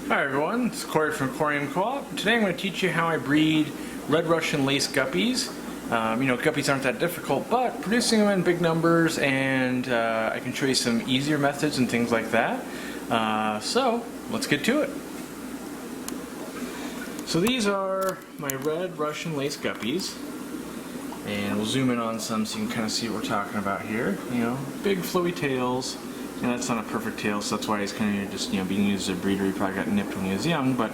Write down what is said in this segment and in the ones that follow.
Hi everyone, it's Corey from Aquarium Co-op. Today I'm going to teach you how I breed red Russian lace guppies. Guppies aren't that difficult, but producing them in big numbers, and I can show you some easier methods and things like that. So let's get to it. So these are my red Russian lace guppies, and we'll zoom in on some so you can kind of see what we're talking about here. Big flowy tails. And that's not a perfect tail, so that's why he's kind of just being used as a breeder. He probably got nipped when he was young, but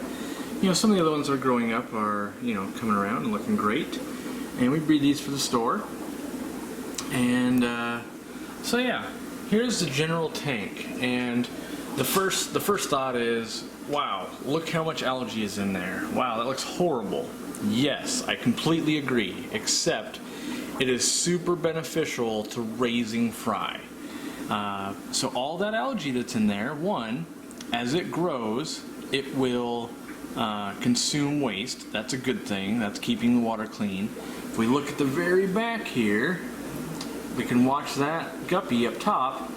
some of the other ones that are growing up are coming around and looking great. And we breed these for the store. And so yeah, here's the general tank. And the first thought is, wow, look how much algae is in there. Wow, that looks horrible. Yes, I completely agree. Except it is super beneficial to raising fry. So all that algae that's in there, one, as it grows, it will consume waste. That's a good thing. That's keeping the water clean. If we look at the very back here, we can watch that guppy up top.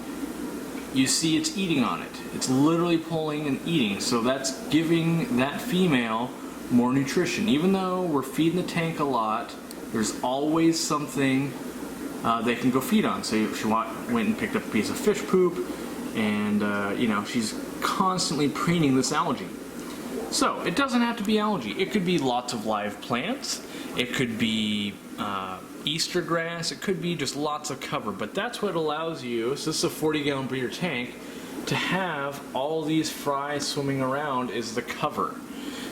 You see it's eating on it. It's literally pulling and eating. So that's giving that female more nutrition. Even though we're feeding the tank a lot, there's always something they can go feed on. So if she went and picked up a piece of fish poop, and she's constantly preening this algae. So it doesn't have to be algae. It could be lots of live plants. It could be Easter grass. It could be just lots of cover. But that's what allows you, so this is a 40-gallon breeder tank, to have all these fry swimming around is the cover.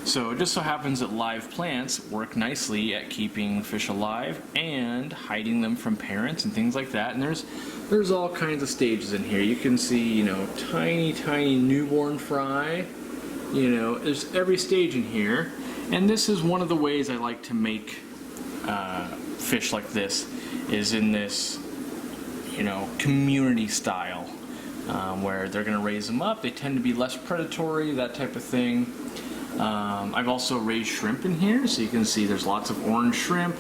So it just so happens that live plants work nicely at keeping fish alive and hiding them from parents and things like that. And there's all kinds of stages in here. You can see, tiny newborn fry. There's every stage in here. And this is one of the ways I like to make fish like this, is in this, community style, where they're going to raise them up. They tend to be less predatory, that type of thing. I've also raised shrimp in here, so you can see there's lots of orange shrimp,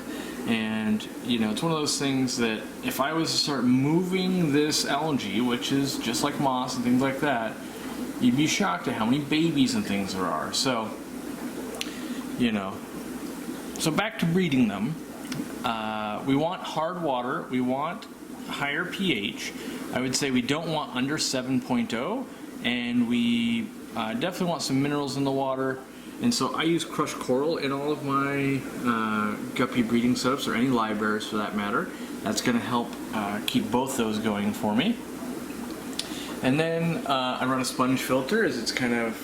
and it's one of those things that if I was to start moving this algae, which is just like moss and things like that, you'd be shocked at how many babies and things there are. So so back to breeding them. We want hard water, we want higher pH. I would say we don't want under 7.0, and we definitely want some minerals in the water. And so I use crushed coral in all of my guppy breeding setups, or any libraries for that matter. That's going to help keep both those going for me. And then I run a sponge filter, as it's kind of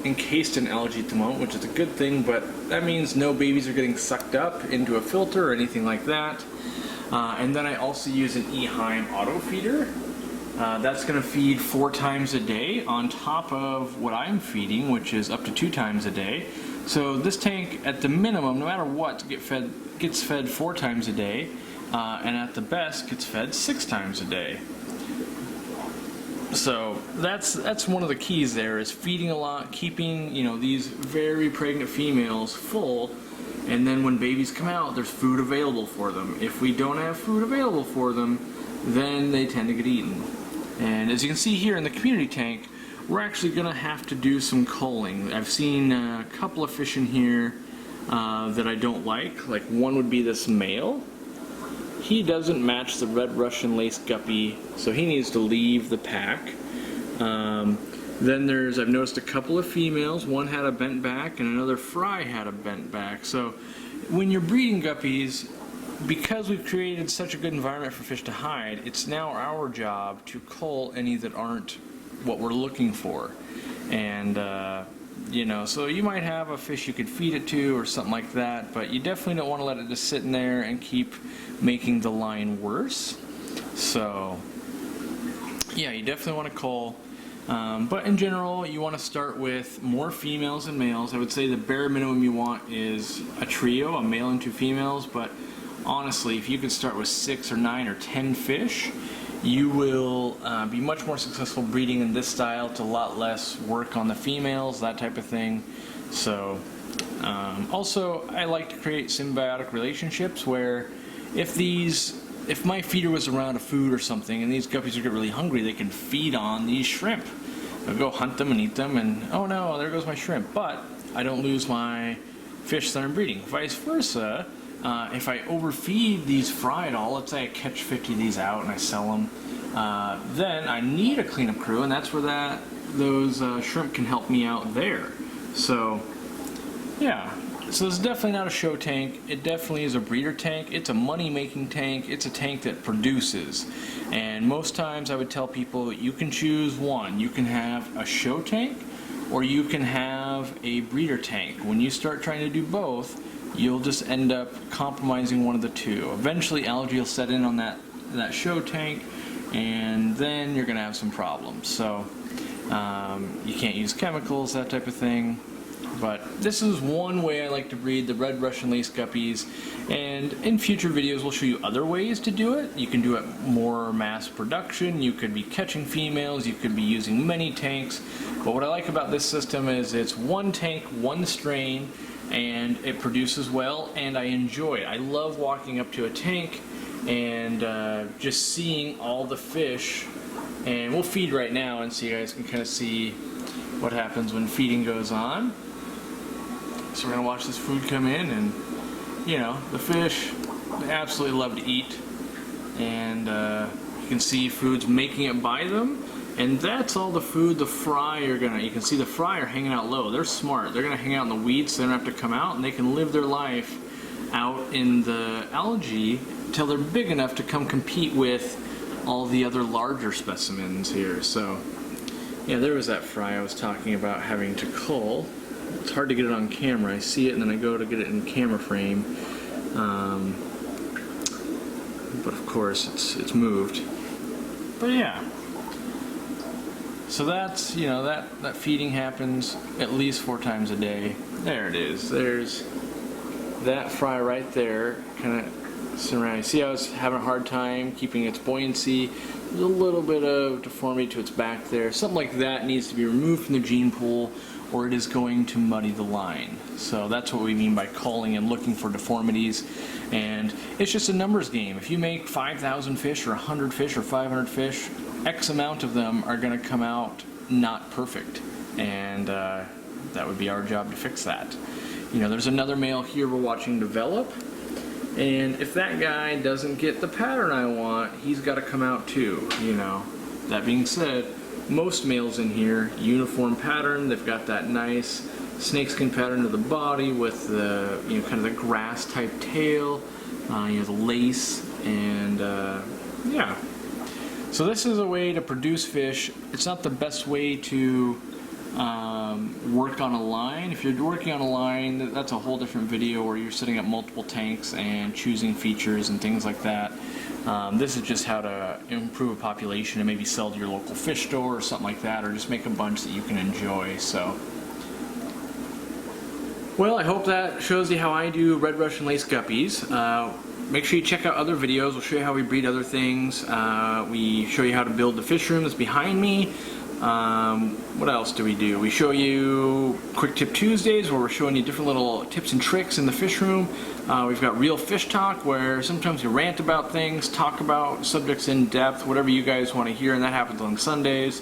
encased in algae at the moment, which is a good thing, but that means no babies are getting sucked up into a filter or anything like that. And then I also use an Eheim auto feeder. That's going to feed 4 times a day on top of what I'm feeding, which is up to 2 times a day. So this tank, at the minimum, no matter what, gets fed 4 times a day, and at the best gets fed 6 times a day. So that's one of the keys there, is feeding a lot, keeping these very pregnant females full, and then when babies come out, there's food available for them. If we don't have food available for them, then they tend to get eaten. And as you can see here in the community tank, we're actually going to have to do some culling. I've seen a couple of fish in here that I don't like. Like, one would be this male. He doesn't match the red Russian lace guppy, so he needs to leave the pack. Then I've noticed a couple of females. One had a bent back and another fry had a bent back. So when you're breeding guppies, because we've created such a good environment for fish to hide, it's now our job to cull any that aren't what we're looking for. And so you might have a fish you could feed it to or something like that, but you definitely don't want to let it just sit in there and keep making the line worse. So yeah, you definitely want to cull. But in general, you want to start with more females than males. I would say the bare minimum you want is a trio, a male and 2 females, but honestly, if you could start with 6 or 9 or 10 fish, you will be much more successful breeding in this style. It's a lot less work on the females, that type of thing. So also, I like to create symbiotic relationships where if my feeder was around a food or something and these guppies would get really hungry, they can feed on these shrimp. I'll go hunt them and eat them, and oh no, there goes my shrimp. But I don't lose my fish that I'm breeding. Vice versa, if I overfeed these fry at all, let's say I catch 50 of these out and I sell them, then I need a cleanup crew, and that's where those shrimp can help me out there. So yeah, so it's definitely not a show tank. It definitely is a breeder tank. It's a money-making tank. It's a tank that produces. And most times I would tell people you can choose one. You can have a show tank or you can have a breeder tank. When you start trying to do both, you'll just end up compromising one of the two. Eventually algae will set in on that show tank, and then you're going to have some problems. So you can't use chemicals, that type of thing. But this is one way I like to breed the red Russian lace guppies, and in future videos we'll show you other ways to do it. You can do it more mass production, you could be catching females, you could be using many tanks, but what I like about this system is it's one tank, one strain, and it produces well, and I enjoy it. I love walking up to a tank and just seeing all the fish, and we'll feed right now and so you guys can kind of see what happens when feeding goes on. So we're going to watch this food come in, and you know, the fish, they absolutely love to eat, and you can see food's making it by them, and that's all the food the fry are going to, you can see the fry are hanging out low. They're smart. They're going to hang out in the weeds so they don't have to come out, and they can live their life out in the algae until they're big enough to come compete with all the other larger specimens here. So yeah, there was that fry I was talking about having to cull. It's hard to get it on camera. I see it and then I go to get it in camera frame, but of course it's moved. But yeah, so that's, you know, that feeding happens at least 4 times a day. There it is. There's that fry right there, kind of surrounding. See how it's having a hard time keeping its buoyancy. There's a little bit of deformity to its back there. Something like that needs to be removed from the gene pool, or it is going to muddy the line. So that's what we mean by culling and looking for deformities. And it's just a numbers game. If you make 5,000 fish or 100 fish or 500 fish, X amount of them are going to come out not perfect. And that would be our job to fix that. You know, there's another male here we're watching develop. And if that guy doesn't get the pattern I want, he's got to come out too, you know. That being said, most males in here, uniform pattern, they've got that nice snakeskin pattern to the body with the, you know, kind of the grass type tail, you know, the lace, and yeah. So this is a way to produce fish. It's not the best way to work on a line. If you're working on a line, that's a whole different video where you're setting up multiple tanks and choosing features and things like that. This is just how to improve a population and maybe sell to your local fish store or something like that, or just make a bunch that you can enjoy. So, well, I hope that shows you how I do red Russian lace guppies. Make sure you check out other videos. We'll show you how we breed other things. We show you how to build the fish room that's behind me. What else do? We show you Quick Tip Tuesdays, where we're showing you different little tips and tricks in the fish room. We've got Real Fish Talk, where sometimes we rant about things, talk about subjects in depth, whatever you guys want to hear, and that happens on Sundays.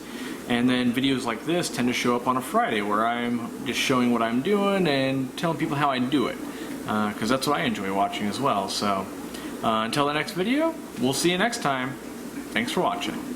And then videos like this tend to show up on a Friday, where I'm just showing what I'm doing and telling people how I do it, because that's what I enjoy watching as well. So until the next video, we'll see you next time. Thanks for watching.